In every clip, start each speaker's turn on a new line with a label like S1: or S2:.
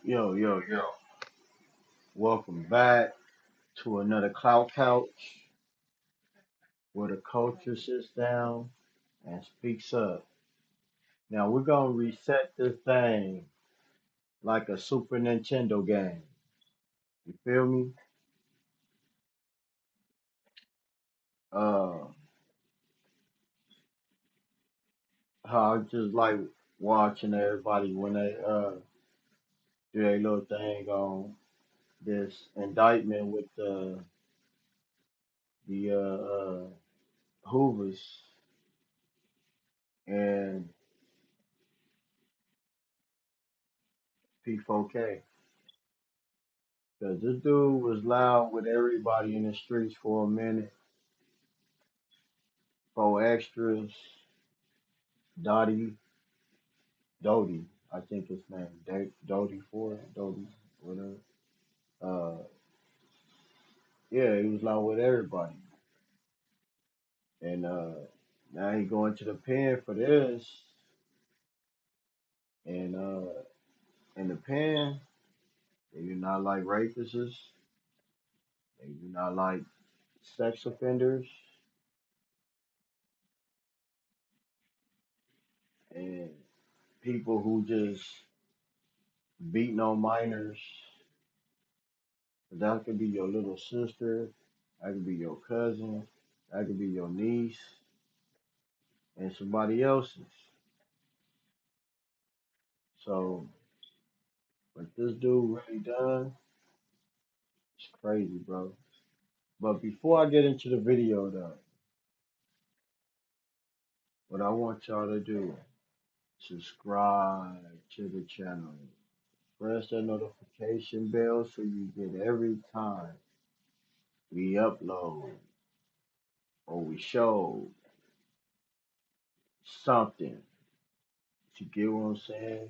S1: Yo, yo, yo. Welcome back to another Clout Couch where the culture sits down and speaks up. Now we're gonna reset this thing like a Super Nintendo game. You feel me? Uh how I just like watching everybody when they do their little thing on this indictment with the Hoovers and P4K. Cause this dude was loud with everybody in the streets for a minute. Four extras, Dottie, Dodie, I think his name, Dodie Ford, Dodie, whatever. Uh, yeah, he was loud with everybody, and now he going to the pen for this, and in the pen, they do not like rapists, they do not like sex offenders, and people who just beating on minors. That could be your little sister, that could be your cousin, that could be your niece, and somebody else's. So what this dude really done, it's crazy, bro. But before I get into the video though, what I want y'all to do, subscribe to the channel. Press that notification bell so you get every time we upload or we show something. You get what I'm saying?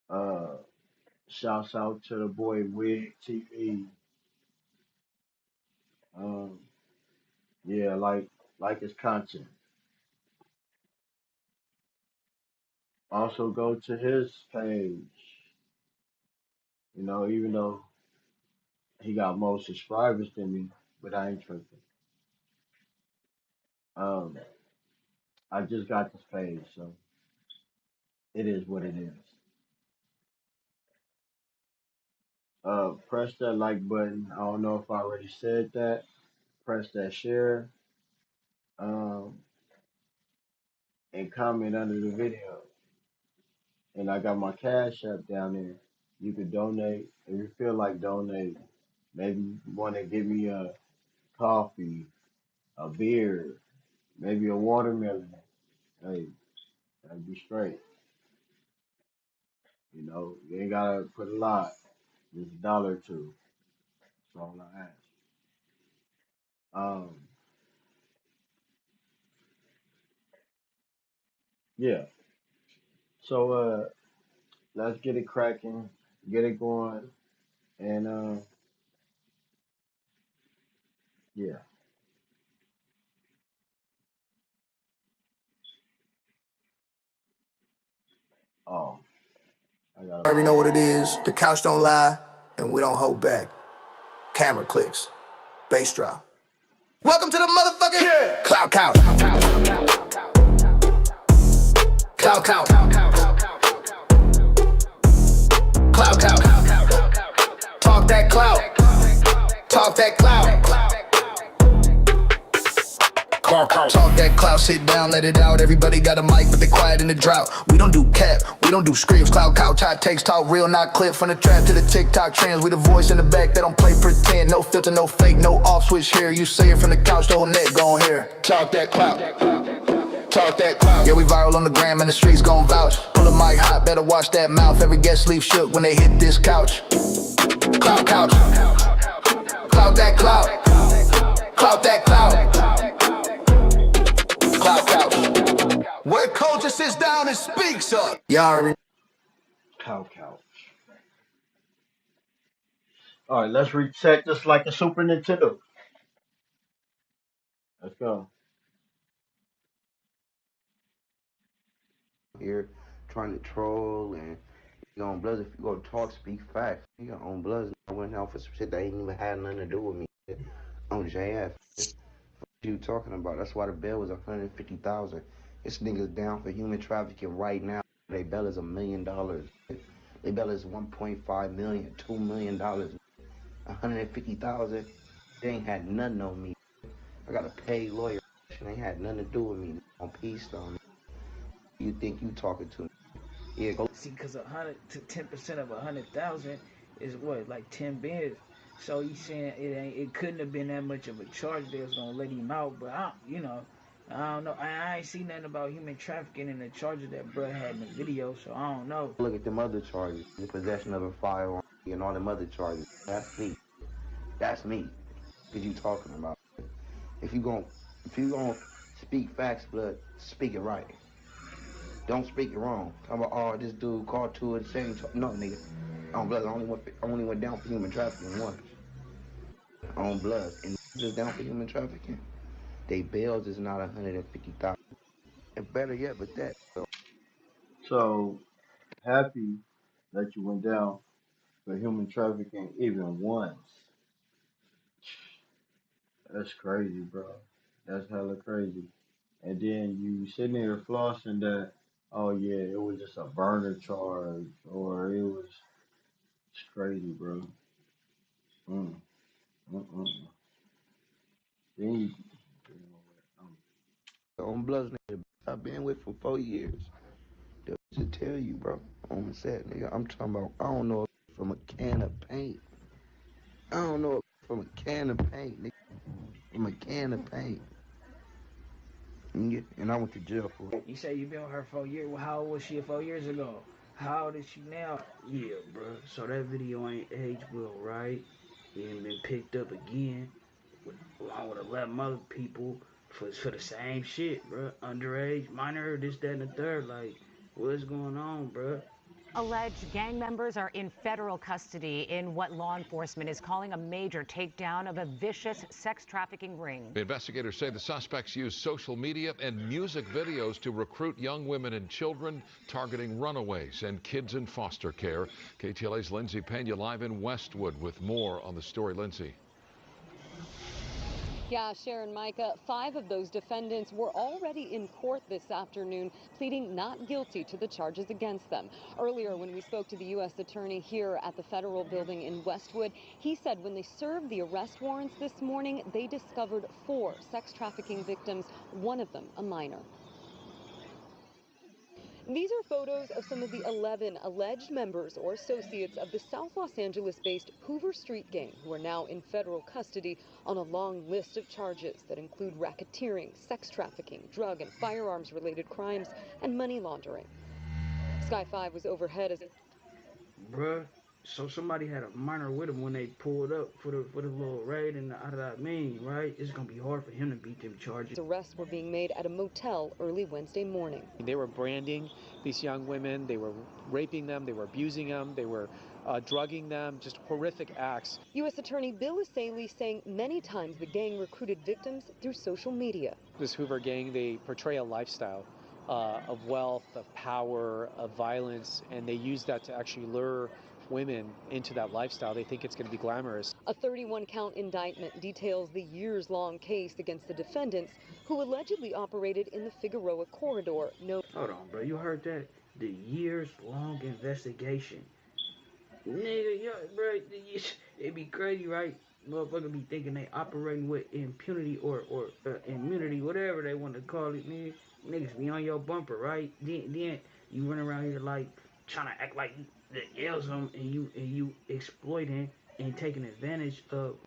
S1: Uh Shouts out to the boy Wig TV. Um, yeah, like his content. Also go to his page. You know, even though he got more subscribers than me, but I ain't tripping. Um, I just got this page, so it is what it is. Press that like button. I don't know if I already said that. Press that share. Um, and comment under the video. And I got my cash app down there. You can donate if you feel like donating. Maybe you want to give me a coffee, a beer, maybe a watermelon. Hey, that'd be straight. You know, you ain't gotta put a lot. Just a dollar or two. That's all I ask. Um, yeah. So let's get it cracking, get it going, and yeah. Oh, I gotta
S2: Already know
S1: pause.
S2: what it is. The couch don't lie, and we don't hold back. Camera clicks, bass drop. Welcome to the motherfucking Clout Couch. Clout Couch. Clout Couch. Talk that clout. Talk that clout. Talk that clout, sit down, let it out. Everybody got a mic, but they quiet in the drought. We don't do cap, we don't do scripts. Clout couch, hot takes, talk real, not clip. From the trap to the TikTok trends, we the voice in the back that don't play pretend. No filter, no fake, no off switch here. You say it from the couch, the whole net gon' hear. Talk that clout, talk that clout. Yeah, we viral on the gram and the streets gon' vouch. Pull a mic hot, better watch that mouth. Every guest leave shook when they hit this couch. Clout couch, clout that clout, clout that clout. Clout Couch, where culture sits down and speaks up. Y'all already.
S1: Cow cow. All right, let's reset this like a Super Nintendo. Let's go.
S3: Here trying to troll and You on Bloods, if you go talk, speak facts. You on Bloods, I went out for some shit that ain't even had nothing to do with me. On JF, what you talking about? That's why the bail was 150,000. This nigga's down for human trafficking right now. They bail is $1 million. They bail is 1.5 million, $2 million, 150,000. They ain't had nothing on me. I got a paid lawyer. Shit ain't had nothing to do with me. On peace though. You think you talking to me? Yeah, go.
S4: See, because 10% of 100,000 is what, like 10 bins. So he's saying it couldn't have been that much of a charge that was gonna let him out. But I don't know. I ain't seen nothing about human trafficking in the charges that bruh had in the video, so I don't know.
S3: Look at them other charges. The possession of a firearm and all them other charges. That's me. That's me. What you talking about? If you gon' if you gon' speak facts, blood, speak it right. Don't speak it wrong. Talk about this dude caught two at the same time. No, nigga. On blood, I only went down for human trafficking once. On blood, and just down for human trafficking. They bails is not 150,000. And better yet, but that.
S1: So happy that you went down for human trafficking even once. That's crazy, bro. That's hella crazy. And then you sitting there flossing that, oh yeah, it was just a burner charge, or it was it's crazy, bro. Mm, mm. Then you know what,
S3: On bloods, nigga, I've been with for 4 years. They just tell you, bro. On the set, nigga. I'm talking about. I don't know if from a can of paint. I don't know if from a can of paint, nigga. From a can of paint. And I went to jail for it.
S4: You say you been with her 4 years. Well, how old was she 4 years ago? How old is she now? Yeah, bro. So that video ain't age well, right? He ain't been picked up again, along with 11 other people for the same shit, bro. Underage, minor, this, that, and the third. Like, what's going on, bro?
S5: Alleged gang members are in federal custody in what law enforcement is calling a major takedown of a vicious sex trafficking ring.
S6: Investigators say the suspects used social media and music videos to recruit young women and children, targeting runaways and kids in foster care. KTLA's Lindsay Pena live in Westwood with more on the story. Lindsay.
S7: Yeah, Sharon, Micah, 5 of those defendants were already in court this afternoon, pleading not guilty to the charges against them. Earlier, when we spoke to the U.S. attorney here at the federal building in Westwood, he said when they served the arrest warrants this morning, they discovered 4 sex trafficking victims, one of them a minor. These are photos of some of the 11 alleged members or associates of the South Los Angeles-based Hoover Street gang who are now in federal custody on a long list of charges that include racketeering, sex trafficking, drug and firearms-related crimes, and money laundering. Sky 5 was overhead as
S4: Bruh. So somebody had a minor with him when they pulled up for the little raid and out of that mean, right? It's gonna be hard for him to beat them charges.
S7: arrests were being made at a motel early Wednesday morning.
S8: They were branding these young women, they were raping them, they were abusing them, they were drugging them, just horrific acts.
S7: U.S. Attorney Bill Isaly saying many times the gang recruited victims through social media.
S8: This Hoover gang, they portray a lifestyle of wealth, of power, of violence, and they use that to actually lure women into that lifestyle. They think it's going to be glamorous.
S7: A 31-count indictment details the years-long case against the defendants who allegedly operated in the Figueroa corridor. No.
S4: Hold on, bro. You heard that? The years-long investigation. Nigga, yo, bro, it be crazy, right? Motherfucker be thinking they operating with impunity or immunity, whatever they want to call it, nigga. Niggas be on your bumper, right? Then you run around here like trying to act like the L's and you exploiting and taking advantage of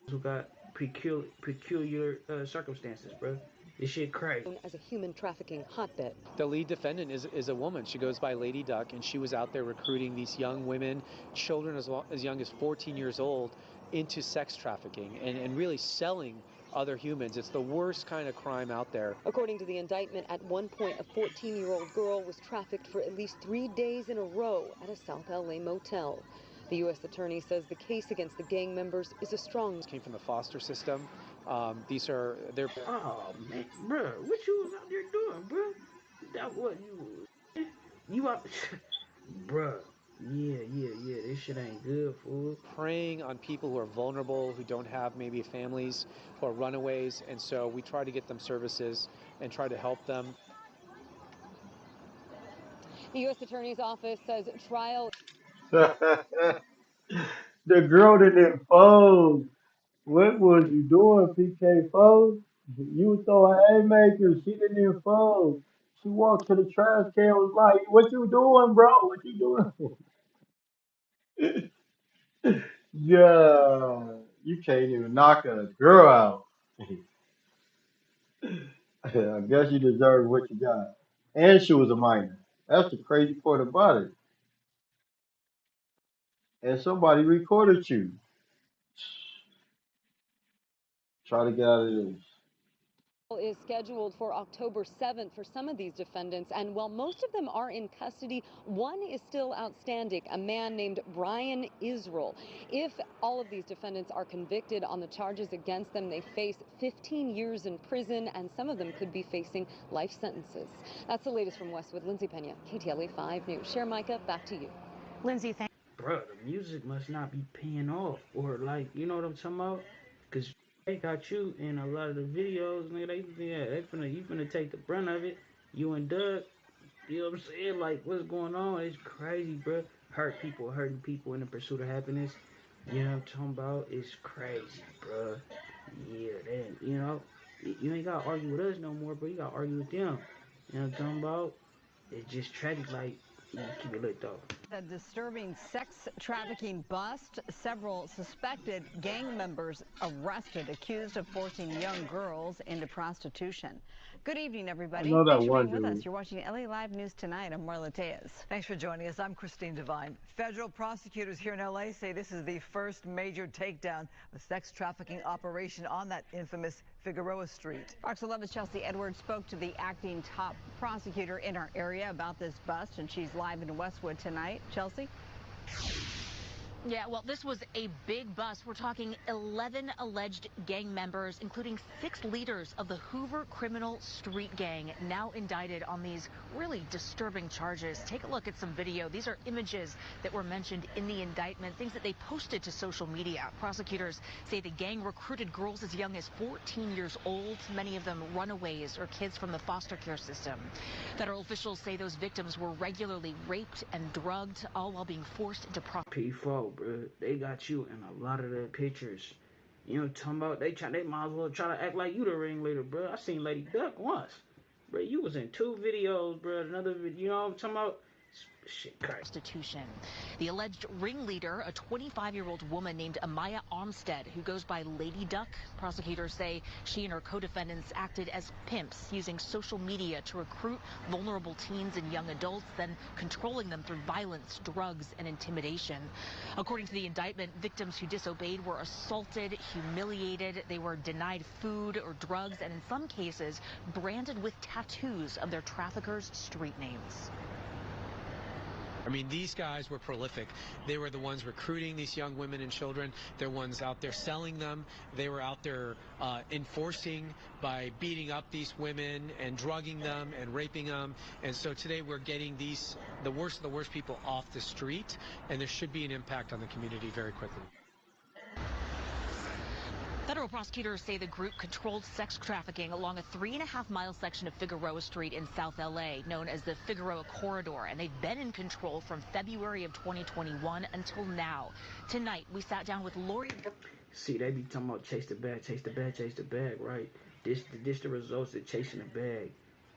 S4: who got peculiar circumstances, bro. This shit crazy.
S7: As a human trafficking hotbed.
S8: The lead defendant is a woman. She goes by Lady Duck, and she was out there recruiting these young women, children as young as 14 years old, into sex trafficking and really selling other humans. It's the worst kind of crime out there.
S7: According to the indictment, at one point, a 14-year-old girl was trafficked for at least 3 days in a row at a South LA motel. The U.S. attorney says the case against the gang members is a strong.
S8: Came from the foster system. They're.
S4: Oh man, bro, what you was out there doing, bro? That what you out, bro? Yeah. This shit ain't good, fool.
S8: Preying on people who are vulnerable, who don't have maybe families, who are runaways, and so we try to get them services and try to help them.
S7: The U.S. Attorney's Office says trial.
S1: The girl didn't fold. What was you doing, PK fold? You was throwing haymakers. She didn't even fold. She walked to the trash can. Was like, "What you doing, bro? What you doing?" Yeah, you can't even knock a girl out. I guess you deserve what you got. And she was a minor. That's the crazy part about it. And somebody recorded you. Try to get out of this.
S7: Is scheduled for October 7th for some of these defendants, and while most of them are in custody, one is still outstanding, a man named Brian Israel. If all of these defendants are convicted on the charges against them, they face 15 years in prison, and some of them could be facing life sentences. That's the latest from Westwood. Lindsay Pena, KTLA 5 News. Share Micah, back to you.
S5: Lindsay, thank
S4: Bro, the music must not be paying off. Or, like, you know what I'm talking about? Because they got you in a lot of the videos, nigga. You finna take the brunt of it. You and Doug, you know what I'm saying? Like, what's going on? It's crazy, bro. Hurting people in the pursuit of happiness. You know what I'm talking about? It's crazy, bro. Yeah, then, you ain't gotta argue with us no more, bro. You gotta argue with them. You know what I'm talking about? It's just tragic, like, keep it lit, though.
S9: A disturbing sex trafficking bust. Several suspected gang members arrested, accused of forcing young girls into prostitution. Good evening,
S1: I
S9: everybody.
S1: know that
S9: Thanks for
S1: one
S9: being with us.
S1: dude.
S9: You're watching LA Live News Tonight. I'm Marla Tejas.
S10: Thanks for joining us. I'm Christine Devine. Federal prosecutors here in LA say this is the first major takedown of a sex trafficking operation on that infamous Figueroa Street.
S9: Fox 11's Chelsea Edwards spoke to the acting top prosecutor in our area about this bust, and she's live in Westwood tonight. Chelsea?
S11: Yeah, well, this was a big bust. We're talking 11 alleged gang members, including 6 leaders of the Hoover Criminal Street Gang, now indicted on these really disturbing charges. Take a look at some video. These are images that were mentioned in the indictment, things that they posted to social media. Prosecutors say the gang recruited girls as young as 14 years old, many of them runaways or kids from the foster care system. Federal officials say those victims were regularly raped and drugged, all while being forced into prostitution.
S4: P4, bro. They got you in a lot of their pictures. You know what I'm talking about? They might as well try to act like you the ringleader, bro. I seen Lady Duck once. Bro, you was in 2 videos, bro. Another video, you know what I'm talking about? Shit, crazy.
S11: Prostitution. The alleged ringleader, a 25-year-old woman named Amaya Armstead, who goes by Lady Duck. Prosecutors say she and her co-defendants acted as pimps, using social media to recruit vulnerable teens and young adults, then controlling them through violence, drugs, and intimidation. According to the indictment, victims who disobeyed were assaulted, humiliated, they were denied food or drugs, and in some cases, branded with tattoos of their traffickers' street names.
S8: I mean, these guys were prolific. They were the ones recruiting these young women and children. They're ones out there selling them. They were out there enforcing by beating up these women and drugging them and raping them. And so today we're getting the worst of the worst people off the street, and there should be an impact on the community very quickly.
S11: Federal prosecutors say the group controlled sex trafficking along a 3.5-mile section of Figueroa Street in South LA, known as the Figueroa Corridor, and they've been in control from February of 2021 until now. Tonight, we sat down with Lori.
S4: See, they be talking about chase the bag, chase the bag, chase the bag, right? This the results of chasing the bag.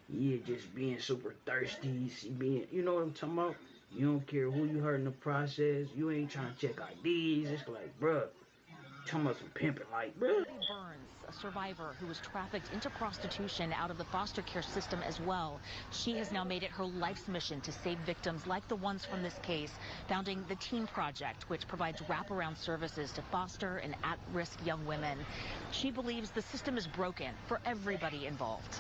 S4: Yeah, just being super thirsty, you know what I'm talking about? You don't care who you hurt in the process. You ain't trying to check IDs. It's like, bruh, talking about some pimping, like, bruh.
S11: Burns, a survivor who was trafficked into prostitution out of the foster care system as well. She has now made it her life's mission to save victims like the ones from this case, founding the Teen Project, which provides wraparound services to foster and at-risk young women. She believes the system is broken for everybody involved.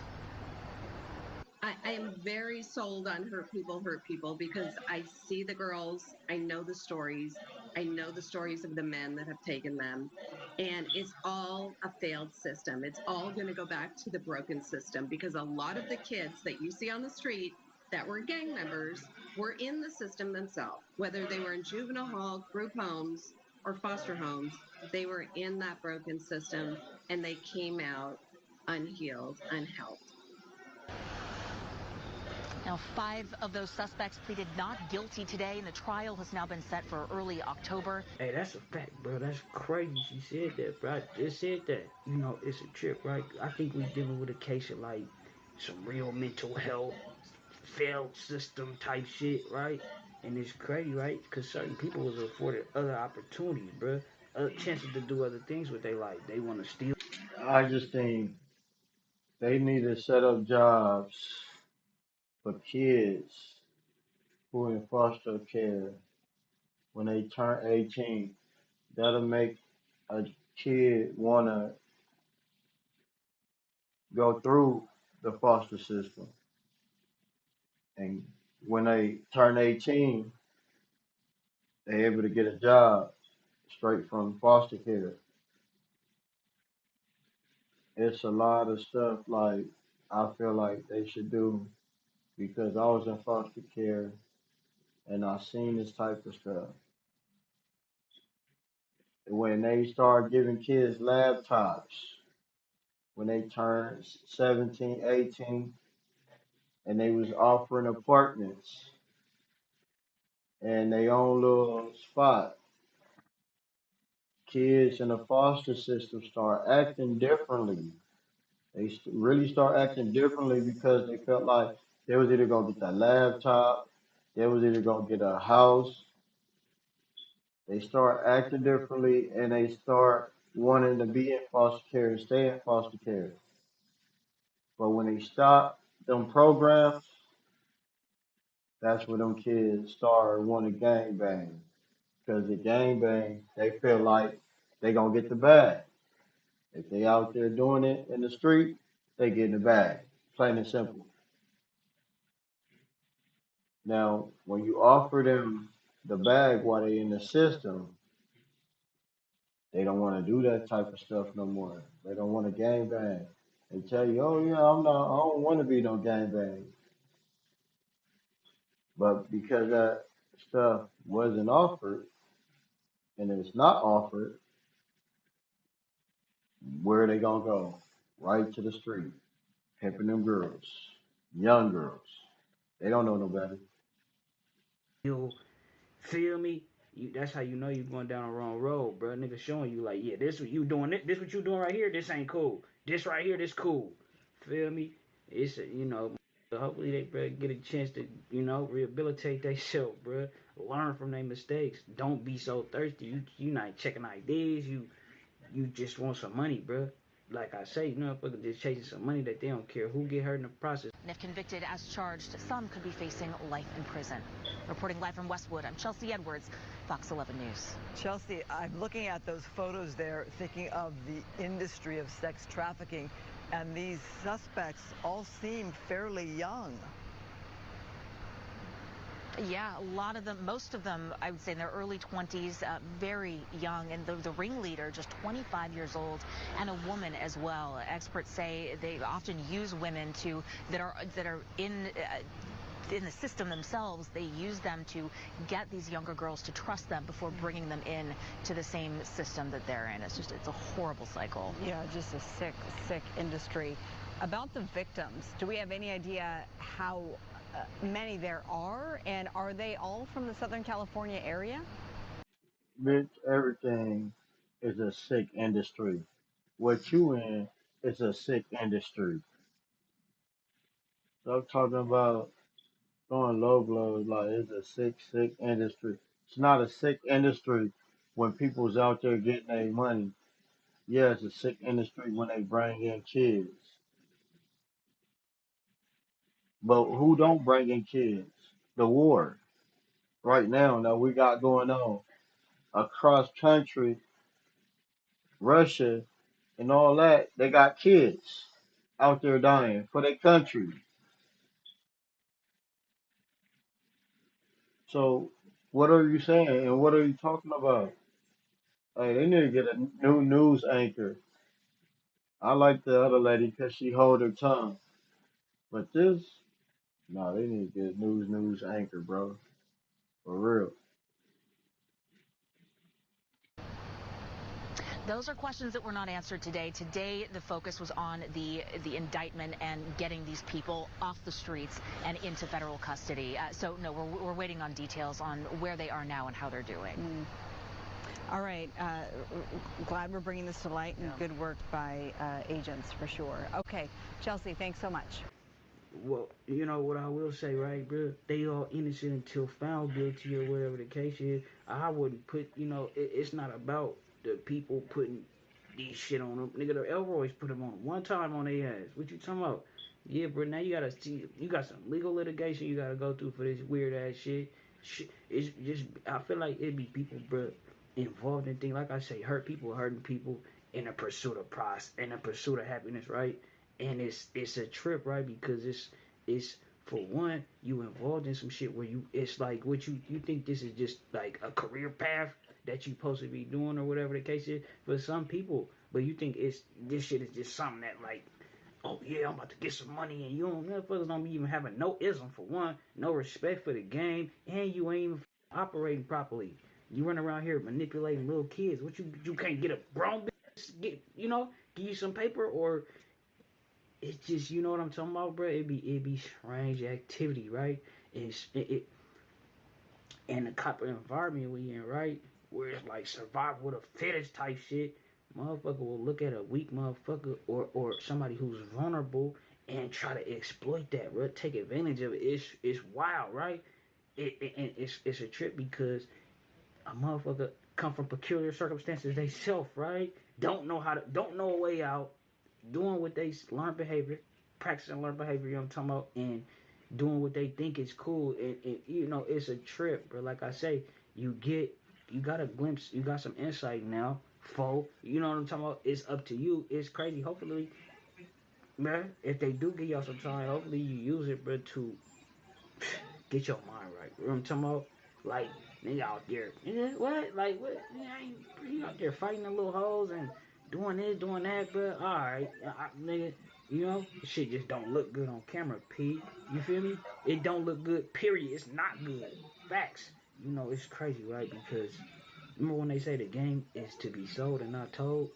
S12: I am very sold on hurt people because I see the girls, I know the stories of the men that have taken them, and it's all a failed system. It's all going to go back to the broken system because a lot of the kids that you see on the street that were gang members were in the system themselves, whether they were in juvenile hall, group homes, or foster homes. They were in that broken system and they came out unhealed, unhelped.
S11: Now, 5 of those suspects pleaded not guilty today, and the trial has now been set for early October.
S4: Hey, that's a fact, bro. That's crazy. She said that, bro. I just said that. You know, it's a trip, right? I think we dealing with a case of like some real mental health, failed system type shit, right? And it's crazy, right? Because certain people was afforded other opportunities, bro. Other chances to do other things with their life. They want to steal.
S1: I just think they need to set up jobs for kids who are in foster care when they turn 18. That'll make a kid want to go through the foster system. And when they turn 18, they're able to get a job straight from foster care. It's a lot of stuff like I feel like they should do because I was in foster care and I seen this type of stuff. When they start giving kids laptops, when they turn 17, 18, and they was offering apartments and they own little spot, kids in the foster system start acting differently. They really start acting differently because they felt like they was either gonna get that laptop, they was either gonna get a house. They start acting differently and they start wanting to be in foster care and stay in foster care. But when they stop them programs, that's when them kids start wanting to gang bang. Because the gang bang, they feel like they gonna get the bag. If they out there doing it in the street, they getting the bag. Plain and simple. Now, when you offer them the bag while they in the system, they don't want to do that type of stuff no more. They don't want to gang bang. They tell you, oh yeah, I don't want to be no gang bang. But because that stuff wasn't offered and it's not offered, where are they gonna go? Right to the street, pimping them girls, young girls. They don't know no better.
S4: You feel me? That's how you know you're going down the wrong road, bro. Nigga showing you like, yeah, this what you doing. This what you doing right here. This ain't cool. This right here, this cool. Feel me? It's hopefully they bro, get a chance to rehabilitate themselves, bro. Learn from their mistakes. Don't be so thirsty. You not checking IDs. You just want some money, bro. Like I say, motherfuckers just chasing some money that they don't care who get hurt in the process.
S11: And if convicted as charged, some could be facing life in prison. Reporting live from Westwood, I'm Chelsea Edwards, Fox 11 News.
S10: Chelsea, I'm looking at those photos there, thinking of the industry of sex trafficking, and these suspects all seem fairly young.
S11: Yeah, a lot of them, most of them, I would say in their early 20s, very young. And the ringleader, just 25 years old, and a woman as well. Experts say they often use women that are in the system themselves. They use them to get these younger girls to trust them before bringing them in to the same system that they're in. It's a horrible cycle.
S9: Yeah, just a sick industry. About the victims, do we have any idea how many there are, and are they all from the Southern California area?
S1: Bitch, everything is a sick industry. What you in is a sick industry. So I'm talking about throwing low blows like it's a sick industry. It's not a sick industry when people's out there getting their money. Yeah, it's a sick industry when they bring in kids. But who don't bring in kids? The war. Right now, we got going on across country, Russia and all that, they got kids out there dying for their country. So what are you saying and what are you talking about? Hey, they need to get a new news anchor. I like the other lady because she hold her tongue. But this, No, they need to get news anchor, bro. For real.
S11: Those are questions that were not answered today. Today, the focus was on the indictment and getting these people off the streets and into federal custody. So, no, we're waiting on details on where they are now and how they're doing.
S9: All right. Glad we're bringing this to light, and good work by agents for sure. Okay, Chelsea, thanks so much.
S4: Well, you know what I will say, right, bro? They all innocent until found guilty or whatever the case is. I wouldn't put, it's not about the people putting these shit on them. Nigga, the Elroys put them on one time on their ass. What you talking about? Yeah, bro, now you gotta see, you got some legal litigation you gotta go through for this weird ass shit. It's just, I feel like it'd be people, bro, involved in things, like I say, hurting people in the pursuit of price, in the pursuit of happiness, right? And it's a trip, right? Because it's for one, you involved in some shit where it's like what you think this is just like a career path that you supposed to be doing or whatever the case is for some people, but you think this shit is just something that like, oh yeah, I'm about to get some money, and you don't motherfuckers don't be even having no ism for one, no respect for the game, and you ain't even operating properly. You run around here manipulating little kids. What you can't get a grown bitch give you some paper, or it's just, you know what I'm talking about, bro? It be strange activity, right? It and the type of environment we in, right? Where it's like survival with a fetish type shit. Motherfucker will look at a weak motherfucker or somebody who's vulnerable and try to exploit that, bro. Take advantage of it. It's wild, right? It's a trip because a motherfucker come from peculiar circumstances they self, right? Don't know a way out, doing what they learn behavior, practicing learn behavior, you know what I'm talking about, and doing what they think is cool. And it's a trip, bro. Like I say, you got a glimpse, you got some insight now, you know what I'm talking about? It's up to you. It's crazy. Hopefully, man, if they do give y'all some time, hopefully you use it, bro, to get your mind right. You know what I'm talking about? Like, nigga out there, nigga, what? Like, what? Nigga, you out there fighting the little hoes and doing this, doing that, bro. Alright, nigga, shit just don't look good on camera, P. You feel me? It don't look good, period. It's not good. Facts. It's crazy, right? Because remember when they say the game is to be sold and not told?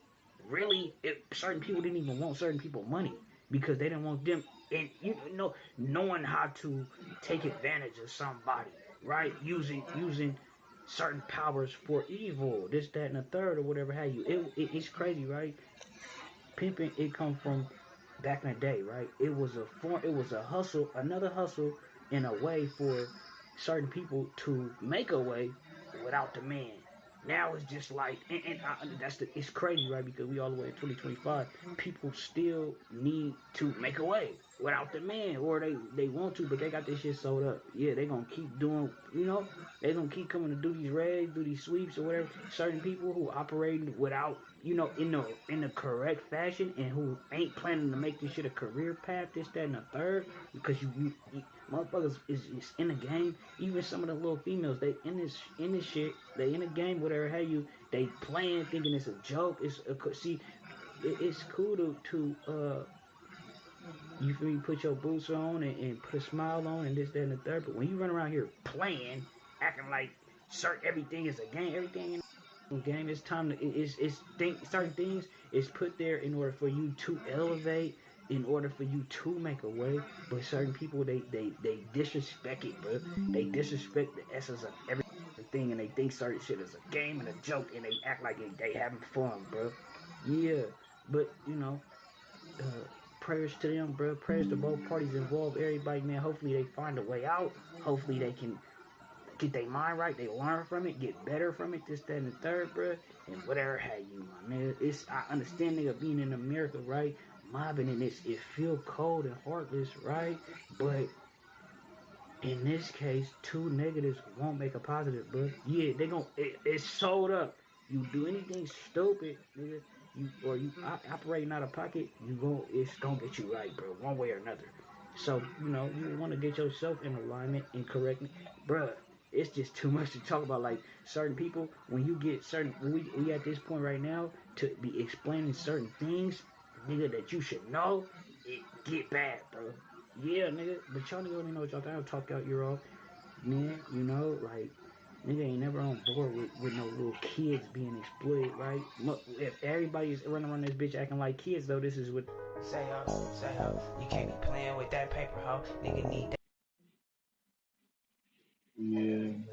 S4: Really, certain people didn't even want certain people money because they didn't want them, and knowing how to take advantage of somebody, right? Using certain powers for evil, this, that, and the third, or whatever have you. It's crazy, right? Pimping, it come from back in the day, right? It was a hustle, another hustle in a way for certain people to make a way without the man. Now it's just like, it's crazy, right? Because we all the way in 2025, people still need to make a way without the man, or they want to, but they got this shit sold up. Yeah, they gonna keep doing, they gonna keep coming to do these raids, do these sweeps or whatever. Certain people who operate without, in the correct fashion, and who ain't planning to make this shit a career path, this, that, and the third, because you motherfuckers is in the game. Even some of the little females, they in this shit, they in the game, whatever have you, they playing, thinking it's a joke. It's cool to you feel me, put your boots on and put a smile on and this, that, and the third. But when you run around here playing, acting like everything is a game, everything in a game, it's time to certain things is put there in order for you to elevate, in order for you to make a way. But certain people, they disrespect it, bro. They disrespect the essence of everything, and they think certain shit is a game and a joke, and they act like they having fun, bro. Yeah, but uh, prayers to them, bro. Prayers to both parties involved, everybody, man. Hopefully they find a way out. Hopefully they can get their mind right. They learn from it, get better from it, this, that, and the third, bro. And whatever have you, my man. I understand, nigga, being in America, right? Mobbing in this, it feel cold and heartless, right? But in this case, two negatives won't make a positive, bro. Yeah, it's sold up. You do anything stupid, nigga, you operating out of pocket, it's gonna get you right, bro, one way or another. So, you want to get yourself in alignment and correctness, bro. It's just too much to talk about. Like certain people, when you get certain, we at this point right now to be explaining certain things, nigga, that you should know, it get bad, bro. Yeah, nigga. But y'all nigga don't know what y'all gotta talk out your off. Man, you know, like, nigga ain't never on board with no little kids being exploited, right? If everybody's running around this bitch acting like kids, though, this is what. Say, ho, you can't be playing with that paper, ho. Nigga need that.
S1: Yeah, man.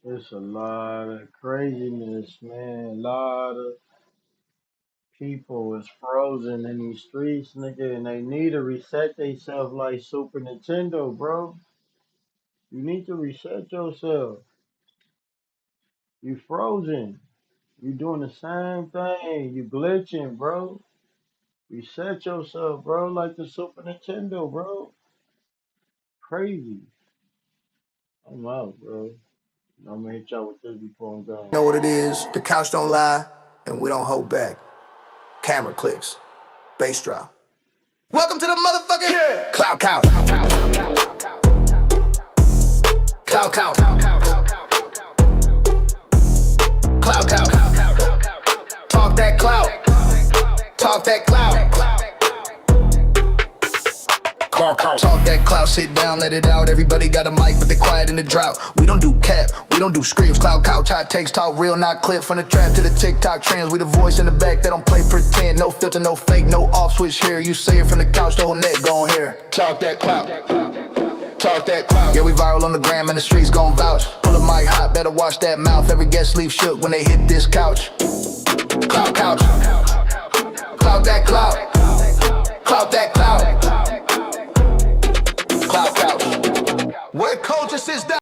S1: There's a lot of craziness, man. A lot of people is frozen in these streets, nigga, and they need to reset themselves like Super Nintendo, bro. You need to reset yourself. You frozen. You doing the same thing. You glitching, bro. Reset yourself, bro, like the Super Nintendo, bro. Crazy. I'm out, bro. I'm gonna hit y'all with this before I'm gone.
S2: Know what it is? The couch don't lie, and we don't hold back. Camera clicks, bass drop. Welcome to the motherfucking Clout Couch. Clout Couch. Clout Couch. Talk that clout. Talk that clout. Talk that clout, sit down, let it out. Everybody got a mic, but they quiet in the drought. We don't do cap, we don't do scripts. Clout Couch, hot takes, talk real, not clip. From the trap to the TikTok trends, we the voice in the back that don't play pretend. No filter, no fake, no off switch here. You say it from the couch, the whole net gon' hear. Talk that clout. Talk that clout. Yeah, we viral on the gram and the streets gon' vouch. Pull a mic hot, better watch that mouth. Every guest leave shook when they hit this couch. Clout Couch. Clout that clout. Clout that clout. Clout Couch. Where culture sits down.